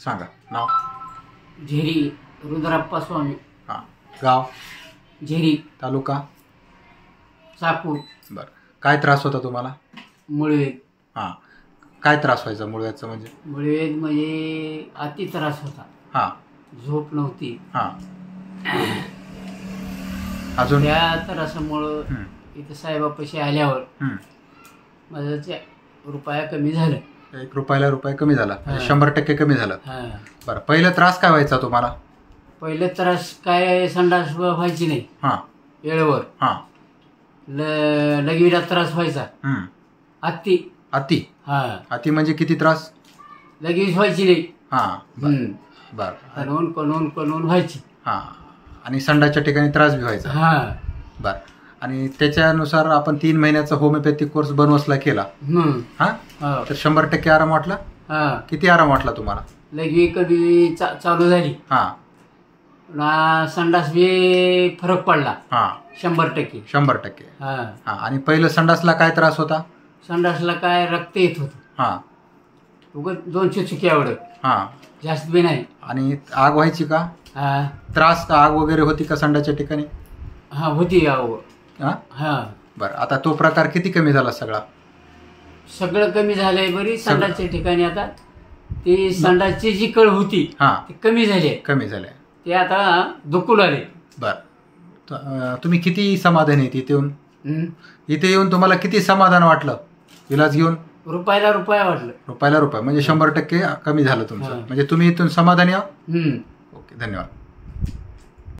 सांगा नाव. झेरी रुद्राप्पा स्वामी. हां. गाव. झेरी. तालुका. चाकूर. बरं. काय त्रास होता तुम्हाला? मुळवेद. हां. काय त्रास व्हायचा मुळव्याचा? मुळवेद म्हणजे अति त्रास होता. हां. झोप नव्हती. हां. अजून त्या त्रासामुळं इथं साहेबापाशी आल्यावर माझं रुपया कमी झालं. 1 रुपयाला रुपये कमी झाला, 100% कमी झालं. बरं. पहिला त्रास काय व्हायचा तुम्हाला? पहिलं त्रास काय, संडास व्हायची नाही हां वेळेवर. हां. लगवीला त्रास व्हायचा. अति अति. हां. अति म्हणजे किती त्रास? लगेच व्हायची नाही. हां. बरं. कणून व्हायची. हां. आणि संडासच्या ठिकाणी त्रास बी व्हायचा. हां. बरं. आणि त्याच्यानुसार आपण 3 महिन्याचा होमिओपॅथिक कोर्स बनवसला केला. हां. तर 100% आराम वाटला? हां. किती आराम वाटला तुम्हाला? लघवी कधी चालू झाली. हां. संडास बी फरक पडला. हां. 100%. 100%. हां. हां. आणि पहिलं संडासला काय त्रास होता? संडासला काय रक्त येत होतं. हां. उगाच 200 चुकी आवडत. हां. जास्त बी नाही. आणि आग व्हायची का? हां. त्रास का आग वगैरे होती का संडासच्या ठिकाणी? हां होती. हां. हां. बरं. आता तो प्रकार किती कमी झाला सगळा? सगळं कमी झालंय. बरी संडासच्या ठिकाणी आता ती संडासची जी कळ होती ती कमी झाली. कमी झाले. ते आता दुखू लागले. बरं. तुम्ही किती समाधानी आहेत इथे येऊन? इथे येऊन तुम्हाला किती समाधान वाटलं इलाज घेऊन? रुपयाला रुपया वाटलं. रुपयाला रुपया म्हणजे 100% कमी झालं तुमचं. म्हणजे तुम्ही इथून समाधानी आहात? ओके. धन्यवाद.